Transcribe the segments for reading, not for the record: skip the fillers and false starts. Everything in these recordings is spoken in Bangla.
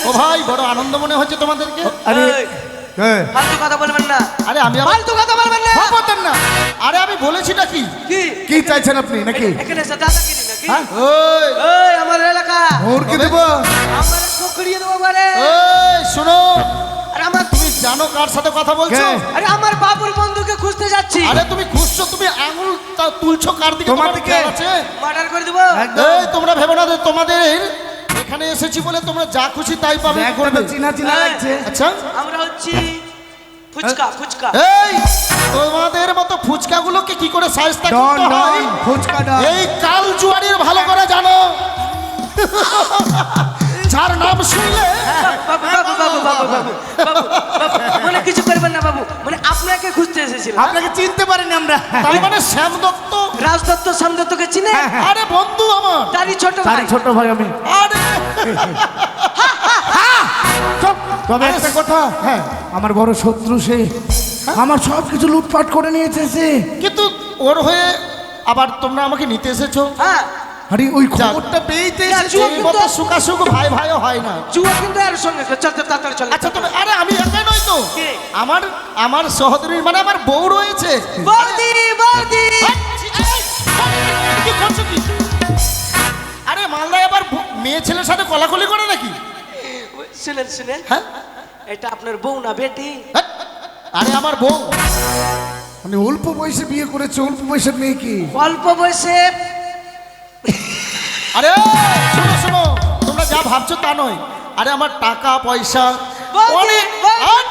ও ভাই বড় আনন্দ মনে হচ্ছে তোমাদেরকে। আরে হ্যাঁ ফালতু কথা বলবেন না। আরে আমি ফালতু কথা বলবেন না। বলতেন না। আরে আমি বলেছি নাকি? কি কি চাইছেন আপনি নাকি? এখানে এসে দাদাগিরি নাকি? হ্যাঁ? ওই এই আমার এলাকা মুরগি দেব? আমার পকড়িয়ে দেবো বলে। ওই শোনো, আরে আমার তুমি জানো কার সাথে কথা বলছো? কে? আরে আমার বাবুর বন্ধুকে খুঁজতে যাচ্ছি। আরে তুমি খুঁজছো, তুমি আঙুল তুলছো কার দিকে? তোমার তোমার দিকে। খেয়াল আছে? মার্ডার করে দেবো। এই তোমরা ভেবো না যে তোমাদের এখানে এসেছি বলে তোমরা যা খুশি তাই পাবে দেখো তো করবে। চিনা চিনা লাগছে। আচ্ছা আমরা হচ্ছি ফুচকা ফুচকা। এই তোমাদের মতো ফুচকাগুলোকে কি করে সাইজটা ডন করতে হয়? ডন ফুচকা ডন। এই কাল জুয়ারির ভালো করে জানো। যার নাম শুনলে বাবু বাবু বাবু বাবু বাবু বাবু মানে কিছু করবেন না বাবু, মানে আপনাকে খুঁজতে এসেছিলাম। আপনাকে চিনতে পারিনি আমরা। তার মানে শ্যাম দত্ত। রাজ দত্ত শ্যাম দত্তকে চিনে? আরে বন্ধু আমার। তারই ছোট ভাই। তারই ছোট ভাই আমি। আরে চুপ। তবে একটা কথা, হ্যাঁ আমার বড় শত্রু সে, আমার সব কিছু লুটপাট করে নিয়েছে সে। কিন্তু ওর হয়ে আবার তোমরা আমাকে নিতে এসেছো। হ্যাঁ আরে ওই খবরটা পেয়েতে এসেছি। এই মতো সুকাসুক ভাই ভাইও হয় না। জুয়া কিন্তু এর সঙ্গে চল চল তাড়াতাড়ি চল। আচ্ছা তুমি, আরে আমি একাই নই তো, কে? আমার আমার সহোদরী মানে আমার বউ রয়েছে। বৌদি বৌদি। কি করছো কি? আরে মালদায় আবার মেয়ে ছেলের সাথে কলাকলি করে নাকি? শুনেন শুনেন, হ্যাঁ এটা আপনার বউ না বেটি? হ্যাঁ? আরে আমার বউ। মানে অল্প বয়সে বিয়ে করেছে, অল্প বয়সের মেয়ে কি? অল্প বয়সে। আরে শোনো শোনো, তোমরা যা ভাবছো তা নয়। আরে আমার টাকা পয়সা বৌদি, অনেক। বৌদি। আর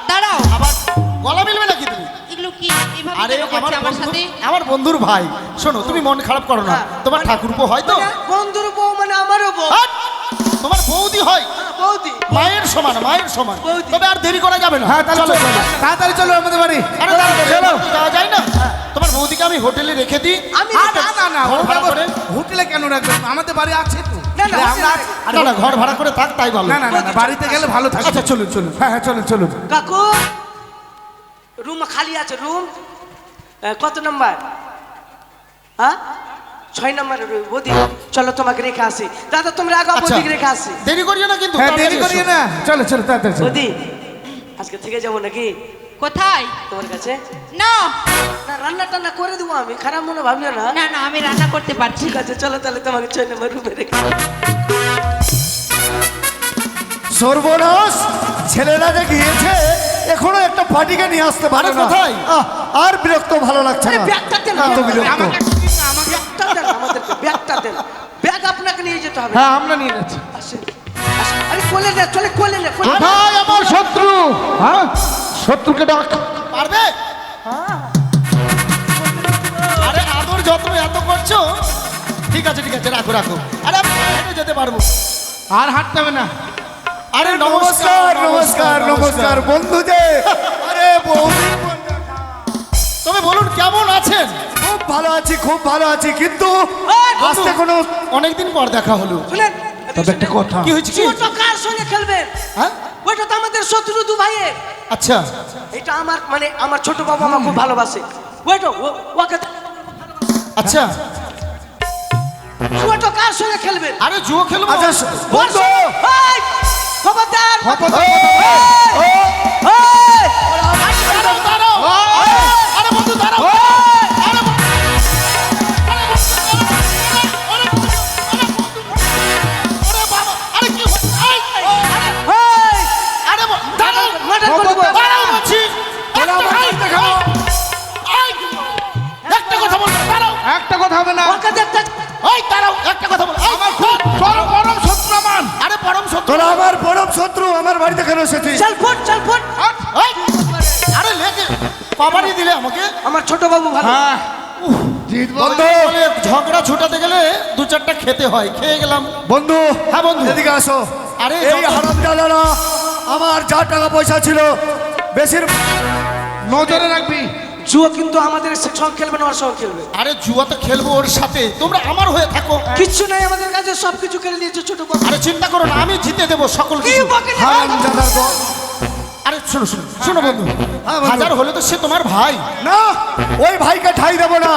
দাঁড়াও, আবার গলা মিলবে নাকি তুমি? এগুলো কি এভাবে আরে কেন করছে আমার সাথে? আমার বন্ধুর ভাই। শোনো তুমি মন খারাপ করো না, হ্যাঁ, তোমার ঠাকুরপো হয় তো। মানে বন্ধুর বউ মানে আমারও বউ। হাট! তোমার বৌদি হয়, হ্যাঁ, বৌদি। মায়ের সমান, মায়ের সমান। বৌদি। তবে আর দেরি করা যাবে না। হ্যাঁ তাহলে চলো, চলো, তাড়াতাড়ি চলো আমাদের বাড়ি। আরে চলো, যাওয়া যায় না? তোমার বৌদিকে আমি হোটেলে রেখে দিই। আমি না না না না, ঘর ভাড়া করে? হোটেলে কেন রাখবেন? আমাদের বাড়ি আছে তো। না, না, আমরা হোটেলে না না, ঘর ভাড়া করে থাক তাই ভালো। না না না না, বাড়িতে গেলে ভালো থাকে। আচ্ছা চলুন চলুন, হ্যাঁ হ্যাঁ চলুন চলুন। কাকু রুম খালি আছে, রুম কত নাম্বার? হ্যাঁ 6 নম্বরের রুম। বৌদি চলো তোমাকে রেখে আসি। দাদা তোমরা আগে আচ্ছা, বৌদিকে রেখে আসি। দেরি করিও না কিন্তু। হ্যাঁ দেরি তাড়াতাড়ি করিয়ে এসো। না, চলো চলো তাড়াতাড়ি চলো। বৌদি আজকে থেকে যাবো নাকি কোথায়? তোমার কাছে? না না রান্না টান্না করে দেবো আমি, খারাপ মনে ভাবিও না। না না, আমি রান্না করতে পারছি। ঠিক আছে চলো তাহলে তোমাকে 6 নম্বর রুমে রেখে। সর্বনাশ, ছেলেরা যে গিয়েছে এখনো একটা পার্টিকে নিয়ে আসতে পারে আরে না। কোথায়? আর বিরক্ত ভালো লাগছে আরে না। ব্যাগটা দেন, এত বিরক্ত। আমাকে ব্যাগটা দেন, আমাদেরকে ব্যাগটা দেন। ব্যাগ আপনাকে নিয়ে যেতে হবে। হ্যাঁ আমরা নিয়ে যাচ্ছি। আসেন, আসেন। আরে কোলে নে, চলে কোলে নে, কোলে নে। কোথায় আমার শত্রু? হ্যাঁ শত্রুকে ডাক। পারবে? আরে আদর যত্ন এত করছো। ঠিক আছে ঠিক আছে, রাখো রাখো। আরে আমি হেঁটে যেতে পারবো। আর হাঁটতে হবে না। আরে নমস্কার নমস্কার নমস্কার বন্ধু যে। আরে বৌদি, তবে বলুন কেমন আছেন? খুব ভালো আছি খুব ভালো আছি, কিন্তু ওই, আসতে কোনো অনেকদিন পর দেখা হলো। শুনেন, তবে একটা কথা, কি হয়েছে কি? ওটা কার সঙ্গে খেলবেন? হ্যাঁ ওইটা তো আমাদের শত্রু দু ভাইয়ের। আচ্ছা এটা আমার মানে আমার ছোট বাবা আমার খুব ভালোবাসে। ওইটা ওকে আচ্ছা। ওইটা কার সঙ্গে খেলবেন? আরে জুয়ো খেলবো। আচ্ছা বন্ধু, এই, খবরদার! দাঁড়াও, দাঁড়াও। আরে বন্ধু দাঁড়াও। আরে বন্ধু, আরে বন্ধু, আরে বন্ধু, আরে বাবা, আরে কি হচ্ছে? আরে দাঁড়াও, মার্ডার করে দেবো। দাঁড়াও বলছি। একটা কথা বলবো, দাঁড়াও। একটা কথা হবে না। ওকে দেখতে এই দাঁড়াও, একটা কথা বলো। আমার খুব পরম পরম শত্রু আমার। আরে পরম সত্য। তোরা আমার পরম শত্রু, আমার বাড়িতে কেন এসেছিস? চল ফুট চল ফুট। এই, আরে লেগে পাবারি দিলে আমাকে। আমার ছোট বাবু ভালো। হ্যাঁ জিতবো। বন্ধু বলে ঝগড়া ছুটাতে গেলে দু চারটা খেতে হয়, খেয়ে গেলাম। বন্ধু, হ্যাঁ বন্ধু। এদিকে আসো। আরে এই হারামজাদারা আমার যা টাকা পয়সা ছিল বেশির নজরে রাখবি। জুয়া কিন্তু আমাদের সঙ্গে খেলবে না, ওর সঙ্গে খেলবে। আরে জুয়া তো খেলবো ওর সাথে, তোমরা আমার হয়ে থাকো। কিচ্ছু নাই আমাদের কাছে, সবকিছু কেড়ে নিয়েছে ছোট বাবু। আরে চিন্তা করো না, আমি জিতে দেবো সকল কি কিছু। বকে না? হারামজাদার দল। আরে শোনো শোনো শোনো বন্ধু, হ্যাঁ, বন্ধু। হাজার হলে তো সে তোমার ভাই। না, ওই ভাইকে ঠাই দেবো না।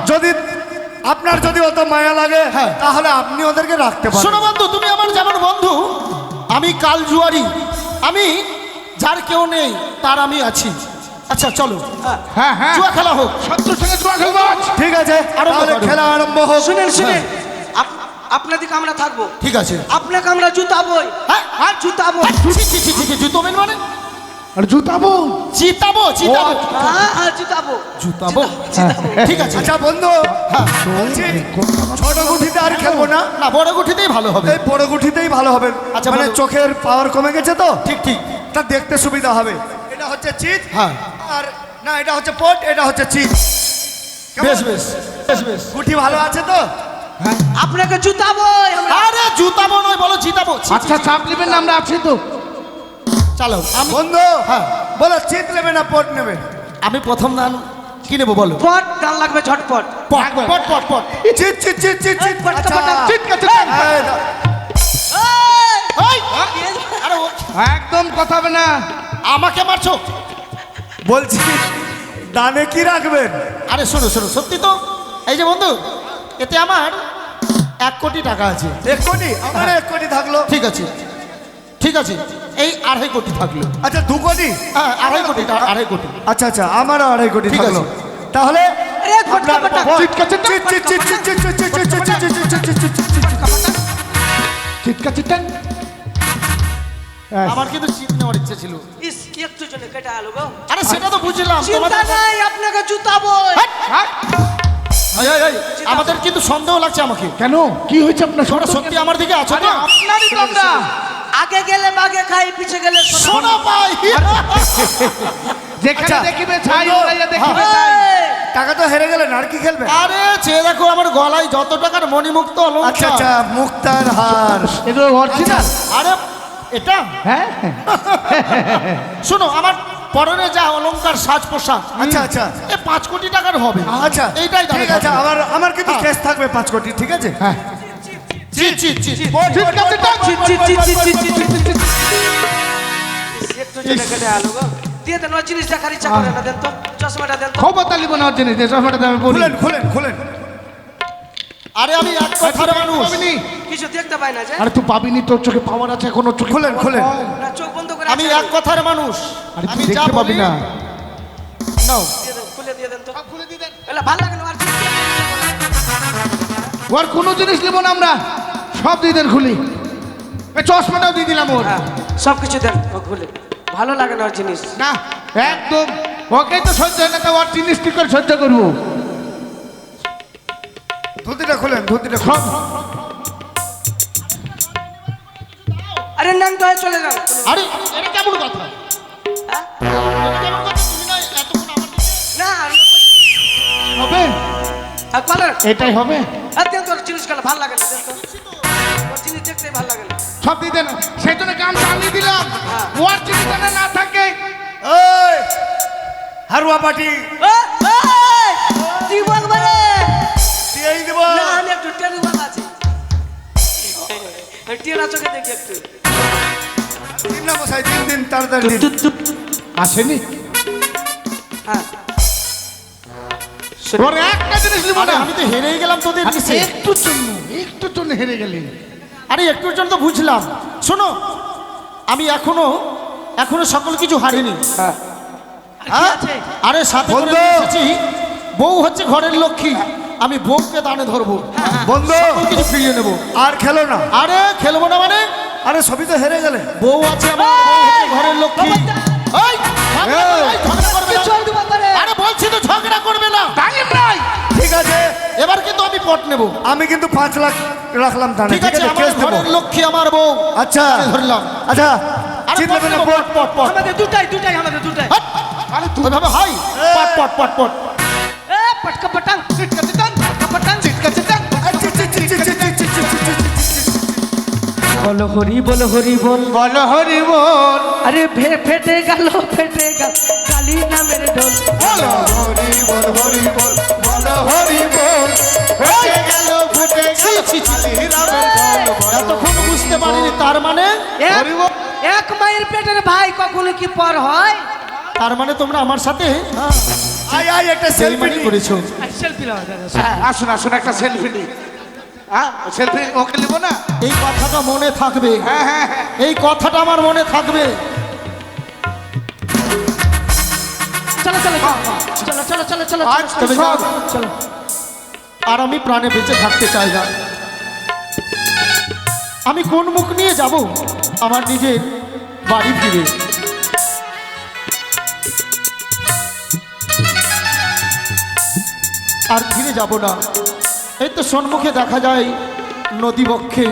যদি আপনার যদি অত মায়া লাগে হ্যাঁ। তাহলে আপনি ওদেরকে রাখতে পারেন। শোনো বন্ধু, তুমি আমার যেমন বন্ধু আমি কাল জুয়ারি, আমি যার কেউ নেই তার আমি আছি। আচ্ছা চলো হ্যাঁ হ্যাঁ জুয়া খেলা হোক। শত্রুর সঙ্গে জুয়া খেলবো আজ। ঠিক আছে, আরম্ভ তাহলে করো। খেলা আরম্ভ হোক। শুনেন শুনেন, আপনাদিকে আমরা থাকবো, ঠিক আছে। আপনাকে আমরা জুতাবই। হ্যাঁ আর জুতাবো। জুতোবেন মানে আর জুতাবো জিতাবো জিতাবো হ্যাঁ জুতাবো। জুতাবো ঠিক আছে। আচ্ছা বন্ধু, হ্যাঁ বলছি ছোট গুঠিতে আর খেলবো না, না বড় গুঠিতেই ভালো হবে। এই বড় গুঠিতেই ভালো হবে। আচ্ছা, মানে বলো। চোখের পাওয়ার কমে গেছে তো, ঠিক ঠিক তা দেখতে সুবিধা হবে। এটা হচ্ছে চিত, হ্যাঁ আর না এটা হচ্ছে পট, এটা হচ্ছে চিত। কেমন? বেশ বেশ বেশ বেশ। গুঠি ভালো আছে তো? আপনাকে জুতাবই আমরা। আরে জুতাবো নয়, বলো জিতাবো। আচ্ছা চাপ নেবেন না, আমরা আছি তো। চলো আমি বন্ধু, হ্যাঁ। বলো চিত নেবে না পট নেবে? আমি প্রথম দান কি নেবো বলো? পট দান লাগবে ঝটপট। পট পট পট পট। চিত চিত চিত চিত চিত। পট, আচ্ছা, পট, পট। চিৎকার এই দাও। এই, আরে একদম কথা হবে না। আমাকে মারছো? বলছি দানে কি রাখবেন? আরে শোনো শোনো, সত্যি তো এই যে বন্ধু, এতে আমার 1 কোটি টাকা আছে। 1 কোটি? আমার 1 কোটি থাকলো। ঠিক আছে ঠিক আছে, এই 2.5 কোটি থাকলো। আচ্ছা 2 কোটি? হ্যাঁ 2.5 কোটি 2.5 কোটি। আচ্ছা আচ্ছা, আমারও 2.5 কোটি ঠিক থাকলো। আছে। তাহলে আরে ঘটকা পটা। চিৎকার চিৎকার চিত চিত চিত চিত চিত চিত চিত চিত চিত চিত চিত চিত চিত। চিৎকার চিৎকার আমার কিন্তু চিত নেওয়ার ইচ্ছে ছিল। ইস একটু জন্য কেটে আলো গো। আরে সেটা তো বুঝলাম চিন্তা তোমাদের। নাই, আপনাকে জুতাবই। হ্যাঁ? এই, এই, এই, আমাদের কিন্তু সন্দেহ লাগছে আমাকে। কেন কি হয়েছে আপনার তোমরা সত্যি আমার দিকে আছো তো? আপনারই তো আমরা। আগে গেলে বাগে খাই, পিছে গেলে সোনা। শোনো ভাই, যেখানে আচ্ছা, দেখিবে ছাই বন্ধু, ওরাইয়া দেখিবে এই, ছাই। টাকা তো হেরে গেলেন, আর কি খেলবেন? আরে চেয়ে দেখো আমার গলায় যত টাকার মণিমুক্ত আচ্ছা অলংকার। আচ্ছা, মুক্তার হার। এগুলো অরিজিনাল। আরে এটা হ্যাঁ শোনো, আমার পরনে যা অলংকার সাজ পোশাক, আচ্ছা আচ্ছা এ 5 কোটি টাকার হবে। আচ্ছা, এইটাই দামে ঠিক আছে। থাকবে। আমার আমার কিন্তু হ্যাঁ। কেস থাকবে 5 কোটি, ঠিক আছে? হ্যাঁ জি জি জি চিৎকার চিৎকার চিৎ, চিৎ, চিৎ, চিৎ, চিৎ, চিৎ, চিৎ, চিৎ। ইস, একটু জন্য কেটে আলো গো। দিয়ে দেন, ওই জিনিসটা খালি ইচ্ছা করে না, দেন তো চশমাটা দেন তো। খবর তালি বানার জিনিস চশমাটা দামে পড়ি। খুলেন খুলেন খুলেন। আরে আমি এক কথার মানুষ। পাবিনি? কিছু দেখতে পাই না যে। আরে তুই পাবিনি, তোর চোখে পাওয়ার আছে এখনো চোখে। খুলেন, খুলেন। না চোখ বন্ধ করে আমি আছে। এক কথার মানুষ। আরে আমি তুই যা দেখতে পাবি বলি না। নাও। দিয়ে দেন, খুলে দিয়ে দেন তো। খুলে দিয়ে দেন। এলা ভালো লাগে না আর জিনিস। ওর কোনো জিনিস নেবো না আমরা, সব দিয়ে দেন খুলি। এই চশমাটাও দিয়ে দিলাম ওর। হ্যাঁ, সব কিছু দেন ও খুলে। ভালো লাগে না ওর জিনিস। না একদম ওকে তো সহ্য হয় না, তো ওর জিনিস কি করে সহ্য করবো? ধুতিটা খুলেন, ধুতিটা খুলেন। আরে নাম তো চলে যান। আরে এটা কেমন কথা? হ্যাঁ? এটা কেমন কথা? তুমি না এতক্ষণ আমার দিকে- না হবে কলার এটাই হবে। দেন তোর জিনিস গেলে ভালো লাগে না, দেন তো। ওর জিনিস দেখতে ভালো লাগে না। সব দিয়ে দেন, সেই জন্য গাম চালিয়ে দিলাম। হ্যাঁ। ওর জিনিস যেন না থাকে। ওই হারুয়া পাটি তুই বলবে রে? দিয়েই দেব। না আমি একটু টেরি বাবা আছি। টেরা চোখে দেখি একটু। দিন না মশাই, দিন দিন তাড়াতাড়ি দিন। আসেনি হ্যাঁ ওর একটা জিনিস নিব আরে না। আমি তো হেরেই গেলাম তোদের আরে নিচে। একটুর জন্য হেরে গেলি। আরে একটুর জন্য তো বুঝলাম। শোনো, আমি এখনো সকল কিছু হারিনি। হ্যাঁ হ্যাঁ? আরে সাথে করে বন্ধু। নিয়ে এসেছি, বউ হচ্ছে ঘরের লক্ষ্মী, আমি বউকে দানে ধরবো, বন্ধু সকল কিছু ফিরিয়ে নেবো। আর খেলো না। আরে খেলবো না মানে? আরে সবই তো হেরে গেলে। বউ আছে আমার, বউ হচ্ছে ঘরের লক্ষ্মী। এই, ঝগড়া করবে না, ঝগড়া করবে না। চল দিব পারে। আরে বলছি তো ঝগড়া করবে না। টাইম নাই। ঠিক আছে, এবার কিন্তু আমি পট নেবো। আমি কিন্তু 5 লাখ রাখলাম দানে, ঠিক আছে, আমার কেস দেবো। ঘরের লক্ষ্মী আমার বউ। আচ্ছা আমি ধরলাম। আচ্ছা, আরে চিত পট নেবে না নেবো, পট? পট পট। আমাদের দুটাই আমাদের দুটাই। হাট! আরে তুই ওইভাবে হয়? পট পট পট পট। এ পটকা পটাং চিটকা চিটাং পটকা পটাং চিটকা চিটাং। বলো হরি বল হরি বল। বল হরি বল। আরে ফেটে গেল কালী নামের ঢোল। বল হরি বল হরি বল। বল হরি বল। হয়ে গেল ফুটে গেল এতক্ষণ বুঝতে পারিনি, তার মানে এক মায়ের পেটের ভাই কখনো কি পর হয়? তার মানে তোমরা আমার সাথে আয় আয় একটা সেলফি বেইমানি করেছো। সেলফি লাও দাদা। আসুন আসুন একটা সেলফি নি। হ্যাঁ সেলফি ওকে নেবো না? এই কথাটা মনে থাকবে, হ্যাঁ হ্যাঁ হ্যাঁ। এই কথাটা আমার মনে থাকবে। চলো চলো চলো চলো চলো চলো আচ্ছা, তবে যাও, শোন। চলো। আর আমি প্রাণে বেঁচে থাকতে চাই না। আমি কোন মুখ নিয়ে যাব আমার নিজের বাড়ি ফিরে? আর ফিরে যাব না। এই তো সম্মুখে দেখা যায় নদী বক্ষে।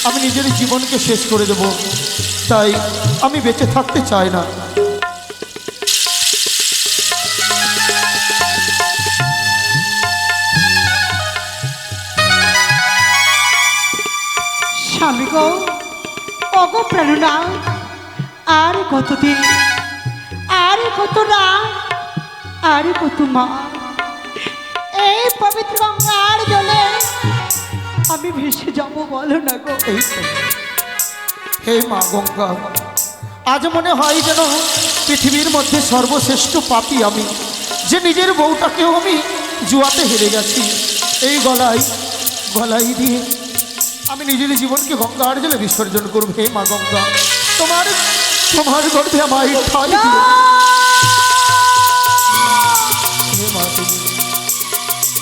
আমি নিজের জীবনকে শেষ করে দেব, তাই আমি বেঁচে থাকতে চাই না। স্বামী গো, অগো প্রেরণা, আর কতদিন, আর কত না, আর কত মা, এই পবিত্র গঙ্গার জলে আমি ভেসে যাব বলো না গো। এই তো। হে মা গঙ্গা, আজ মনে হয় যেন পৃথিবীর মধ্যে সর্বশ্রেষ্ঠ পাপী আমি, যে নিজের বউটাকেও আমি জুয়াতে হেরে গেছি। এই গলায় গলায় দিয়ে আমি নিজের জীবনকে গঙ্গার জলে বিসর্জন করব। হে মা গঙ্গা, তোমার তোমার গর্ভে আমায় ঠাঁই দিও। হে মা তুমি,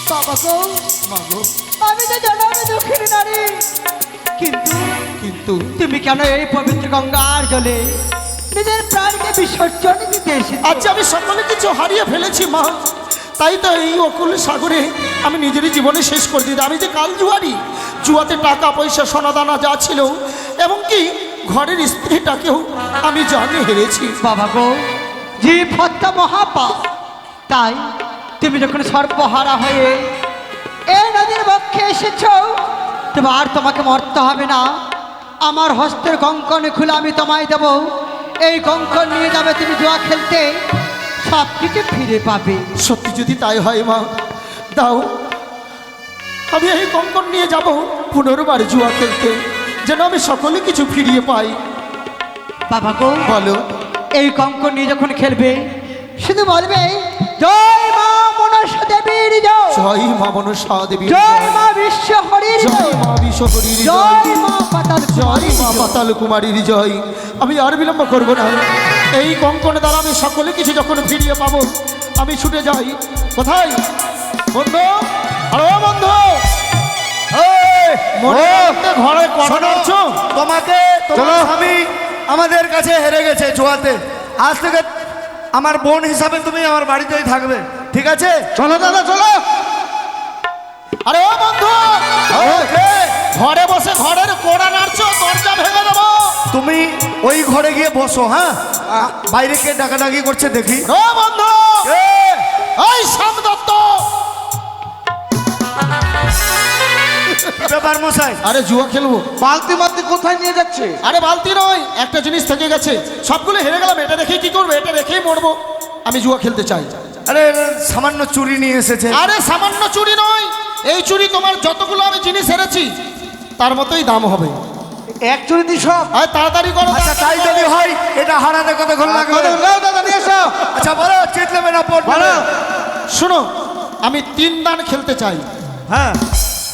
বাবা গো, মা গো, আমি তো জনমে দুঃখের নারী, কিন্তু কিন্তু তুমি কেন এই পবিত্র গঙ্গার জলে নিজের প্রাণকে বিসর্জন দিতে এসেছো? আজ আমি সকলে কিছু হারিয়ে ফেলেছি মা, তাই তো এই অকুল সাগরে আমি নিজেরই জীবনে শেষ করে দিতে। আমি যে কাল জুয়ারি, জুয়াতে টাকা পয়সা সোনাদানা যা ছিল এবং কি ঘরের স্ত্রীটাকেও আমি জানে হেরেছি। বাবা গো, জীব হত্যা মহাপাপ, তাই তুমি যখন সর্বহারা হয়ে এই নদীর বক্ষে এসেছো, তবে আর তোমাকে মরতে হবে না। আমার হস্তের কঙ্কনে খুলে আমি তোমায় দেবো। এই কঙ্কন নিয়ে যাবে তুমি জুয়া খেলতে, সব কিছু ফিরে পাবে। সত্যি যদি তাই হয় মা, দাও, আমি এই কঙ্কন নিয়ে যাব পুনর্বার জুয়া খেলতে, যেন আমি সকলে কিছু ফিরিয়ে পাই। বাবা গো, বলো। এই কঙ্কন নিয়ে যখন খেলবে, শুধু বলবে জয় মা মনসা দেবীর জয়, জয় মা মনসা দেবী, জয় মা বিশ্ব হরির জয় জয়, মা বিশ্বহরীর জয়, জয় মা পাতাল জয় মা পাতাল কুমারীর জয়। আমি আর বিলম্ব করব না। এই কঙ্কন দ্বারা আমি সকলে কিছু যখন ফিরিয়ে পাবো, আমি ছুটে যাই। কোথায় বন্ধু? আরে ও বন্ধু, মনে রাখতে ঘরে কথা বলছো? তোমাকে তোমার স্বামী আমাদের কাছে হেরে গেছে জুয়াতে। আজ থেকে আমার বোন হিসাবে তুমি আমার বাড়িতেই থাকবে, ঠিক আছে? চলো দাদা চলো। আরে ও বন্ধু, ঘরে বসে ঘরের কোড়া নাড়ছো, দরজা ভেঙে দেবো। তুমি ওই ঘরে গিয়ে বসো, হ্যাঁ? বাইরে কে ডাকাডাকি করছে দেখি। ও বন্ধু, এই শ্যাম দত্ত। কি ব্যাপার মশাই? আরে জুয়া খেলবো। বালতি মালতি কোথায় নিয়ে যাচ্ছে? আরে বালতি নয়, একটা জিনিস থেকে গেছে, সবগুলো হেরে গেলাম। এটা রেখেই কি করবো? এটা রেখেই মরবো। আমি জুয়া খেলতে চাই। আরে সামান্য চুরি নিয়ে এসেছে। আরে সামান্য চুরি নয়, এই চুরি তোমার যতগুলো আমি জিনিস হেরেছি তার মতোই দাম হবে। এক চুরি দি সব? আরে তাড়াতাড়ি করো। আচ্ছা তাই যদি হয়, এটা হারাতে কতক্ষণ লাগবে? দাও দাদা নিয়ে এসো। আচ্ছা বলো, চিট নেবে না পট বলো। শোনো, আমি 3 দান খেলতে চাই। হ্যাঁ,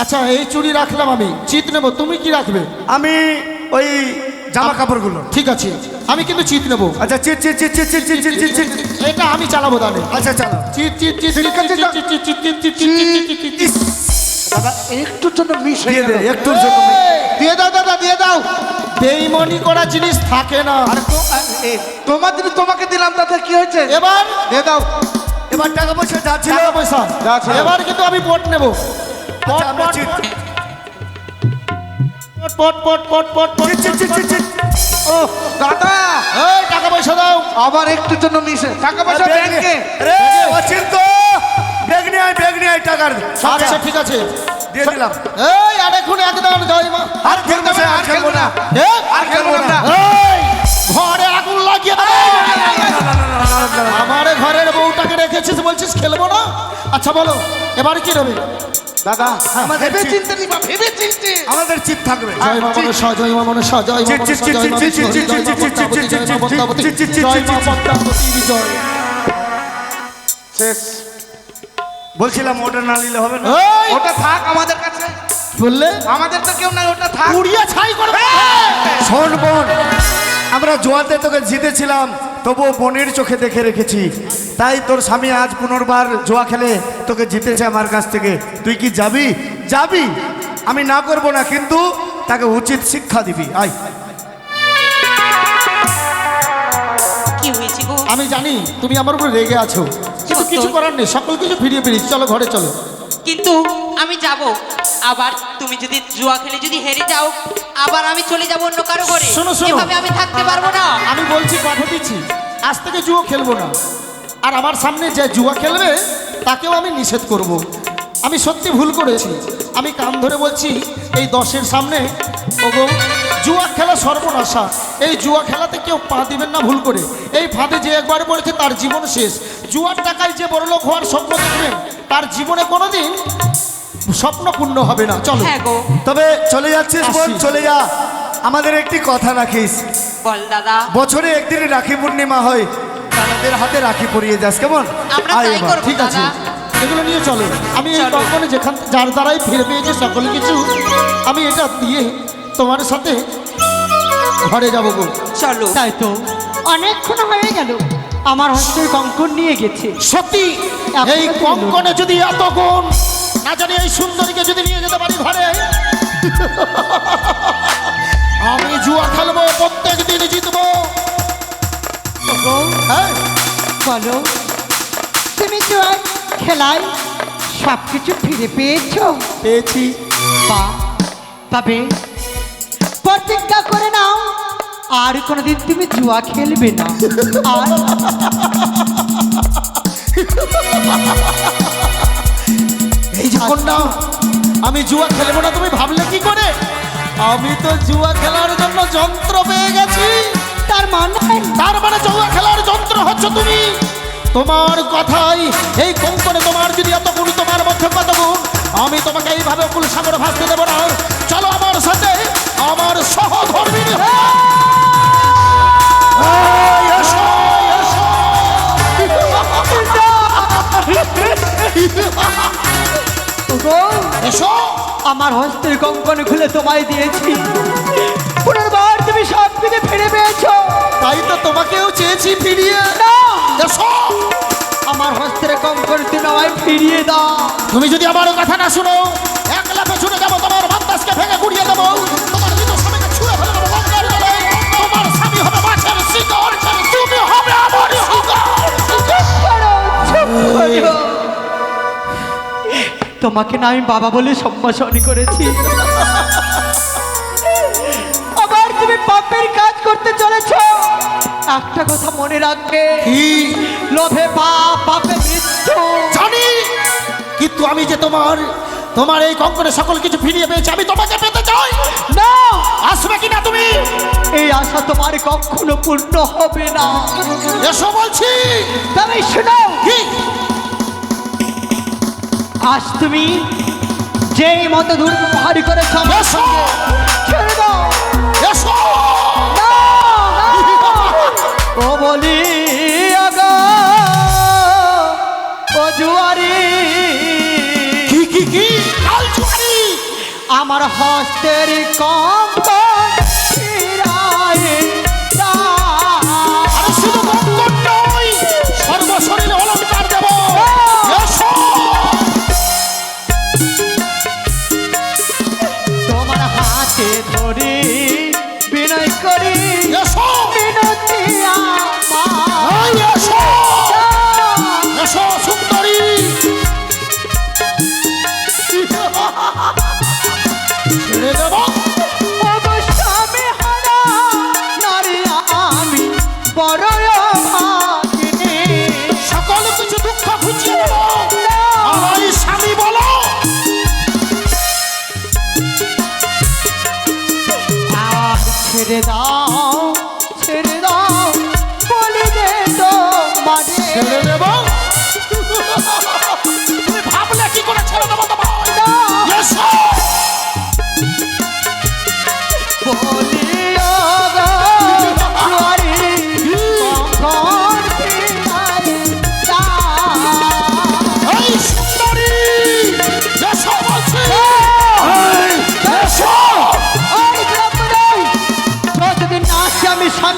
আচ্ছা এই চুরি রাখলাম, আমি চিত নেবো। তুমি কি রাখবে? আমি ওই জামা কাপড়গুলো। ঠিক আছে, আমি কিন্তু চিত নেবো। আচ্ছা চিট চিট চিট চিট চিট চিট চিট চিট। এটা আমি চালাবো দানে। আচ্ছা চলো। চিত চিত চিত চিত চিত চিত চিত চিত চিত চিত চিত চিত। দাদা একটুর জন্য মিস হয়ে দিয়ে দে গেল। একটুর জন্য। দিয়ে দাও দাদা দিয়ে দাও। বেইমানি করা জিনিস থাকে না। আরে তোমার জিনিস তোমাকে দিলাম, তাতে কি হয়েছে? এবার দিয়ে দাও। এবার টাকা পয়সা যা ছিল। টাকা পয়সা যা ছিল। এবার কিন্তু আমি পট নেবো। আচ্ছা, আমরা চিট। পট পট পট পট পট চিট চিট চিট চিট চিট। ও দাদা, এই টাকা পয়সা দাও। আবার একটুর জন্য মিস। টাকা পয়সা ব্যাংকে। রে অচিন্ত, ব্যাগ নিয়ে আয়, ব্যাগ নিয়ে আয় টাকার। আচ্ছা ঠিক আছে, দিয়ে দিলাম। এই আর এখন একদম জয় মা। আর খেলবো না, আর খেলবো না। এই, আর খেলবো না। এই, ঘরে আগুন লাগিয়ে দেবো। আমার ঘরের বউটাকে রেখেছিস, বলছিস খেলবো না? আচ্ছা বলো এবার কি হবে? দাদা আমাদের ভেবে চিট। চিনতে নিবা, ভেবে চিনতে। আমাদের চিপ থাকবে। জয় মা মনসা, জয় মা মনসা, জয় মা চিট, চিট, মনসা, চিট, জয় মা চিট, চিট, বিশ্বহরী, চিট, জয় মা চিট, চিট, পদ্মাবতী, চিট, জয় মা চিট, পদ্মাবতী, চিট, চিট, চিট, জয় মা চিট, পদ্মাবতী, জয়। শেষ। বলছিলাম ওটা না নিলে হবে না। এই, ওটা থাক আমাদের কাছে। বললে আমাদের তো কেউ নাই, ওটা থাক। উড়িয়ে ছাই করবে শোন বোন, আমরা জুয়াতে তোকে জিতেছিলাম, তবুও বোনের চোখে দেখে রেখেছি। তাই তোর স্বামী আজ পুনর্বার জুয়া খেলে তোকে জিতেছে আমার কাছ থেকে। তুই কি যাবি? যাবি, আমি না করব না, কিন্তু তাকে উচিত শিক্ষা দিবি। আয়। কি হয়েছে গো? আমি জানি তুমি আমার উপর রেগে আছো, কিন্তু কিছু করার নেই, সকল কিছু ফিরিয়ে পেরেছি। চলো ঘরে চলো। কিন্তু আমি যাব, আবার তুমি যদি জুয়া খেলে যদি হেরে যাও, আবার আমি চলে যাব অন্য কারো ঘরে। শোনো, শোনো। এভাবে আমি থাকতে পারবো না। আমি বলছি, কথা দিচ্ছি, আজ থেকে জুয়া খেলবো না। আর আমার সামনে যে জুয়া খেলবে তাকেও আমি নিষেধ করব। আমি সত্যি ভুল করেছি, আমি কান ধরে বলছি, এই 10-এর সামনে ওগো, জুয়া খেলা সর্বনাশা। এই জুয়া খেলাতে কেউ পা দিবেন না ভুল করে। এই ফাঁদে যে একবার পড়েছে তার জীবন শেষ। জুয়ার টাকায় যে বড়লোক হওয়ার স্বপ্ন দেখবেন তার জীবনে কোনোদিন স্বপ্ন পূর্ণ হবে না। চলো। হ্যাঁ গো, তবে চলে যাচ্ছিস বোন, আসি। চলে যা। আমাদের একটি কথা রাখিস, বল দাদা। বছরে একদিন রাখি পূর্ণিমা হয়, আমাদের হাতে রাখি পরিয়ে যাস, কেমন? আমরা আয় তাই এবার। করবো ঠিক আছে, দাদা। এগুলো নিয়ে চলো। আমি এই চলো। কঙ্কনে যেখান যার দ্বারাই ফিরে পেয়েছি সকল কিছু, আমি এটা দিয়ে তোমার সাথে ঘরে যাবো গো। চলো। তাই তো অনেকক্ষণ হয়ে গেল আমার হস্তের কঙ্কন নিয়ে গেছে। সত্যি এই এখনো কঙ্কনে যদি এত গুণ, না জানি এই সুন্দরীকে যদি নিয়ে যেতে পারি ঘরে, আমি জুয়া খেলবো, প্রত্যেক দিন জিতবো। ওগো, হ্যাঁ, বলো তুমি জুয়ার খেলায় সব কিছু ফিরে পেয়েছো? পেয়েছি। বা তবে প্রতিজ্ঞা করে নাও আর কোনোদিন তুমি জুয়া খেলবে না। আর এই যখন না আমি জুয়া খেলবো না, তুমি ভাবলে কি করে? আমি তো জুয়া খেলার জন্য যন্ত্র পেয়ে গেছি। তার মানে জুয়া খেলার যন্ত্র হচ্ছে তুমি। তোমার কথাই এই কঙ্কনে তোমার যদি এত গুণ, তোমার মধ্যে কত গুণ, আমি তোমাকে এইভাবে কুল সাগর ভাসতে দেবো না। চলো আমার সাথে, আমার সহধর্মিনী হও। এই, এসো, এসো। ওগো, এসো। আমার হস্তের কঙ্কন খুলে তোমায় দিয়েছি, পুনর্বার তুমি সব কিছু ফিরে পেয়েছো। তাই তো তোমাকেও চেয়েছি ফিরিয়ে। না, এসো। আমার হস্তের কঙ্কন তুমি আমায় ফিরিয়ে দাও। তুমি যদি আমার কথা না শুনো, একলা পেছনে যাবো, তোমার বাতাসকে ভেঙে গুড়িয়ে দেবো, তোমার মৃত স্বামীকে ছুঁড়ে ফেলে দেবো গঙ্গার জলে। তোমার স্বামী হবে মাছের শিকড়, তুমি হবে আমারই শিকড়। চুপ করো, চুপ করো। তোমাকে না আমি বাবা বলে সম্ভাষণ করেছি, আবার তুমি পাপের কাজ করতে চলেছ। একটা কথা মনে রাখবে, কি? লোভে পাপ, পাপে মৃত্যু। জানি, কিন্তু আমি যে তোমার এই কঙ্কনে সকল কিছু ফিরিয়ে পেয়েছি, আমি তোমাকে পেতে চাই। না, আসবে কিনা তুমি? এই আশা তোমার কখনো পূর্ণ হবে না। এসো বলছি। তবে শোনো, কি? আজ তুমি যেই মতো দুর্ব্যবহার করেছ আমার এসো। সঙ্গে, ছেড়ে দাও। এসো। না, না। ও বলি আগা, ও জুয়ারি, কি কাল জুয়ারি? আমার হস্তের কঙ্কন ফিরায়ে দাও। আরে শুধু কঙ্কন নয়, সর্বশরীরে অলংকার দেব। এসো। তোমার হাতে ধরি বিনয় করি, এসো। মিনতি আমার। এই এসো। এসো সুন্দরী। ছেড়ে দেব। ওগো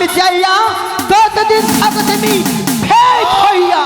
আমি যাইয়া ততদিন থাকো তুমি ফেট হইয়া।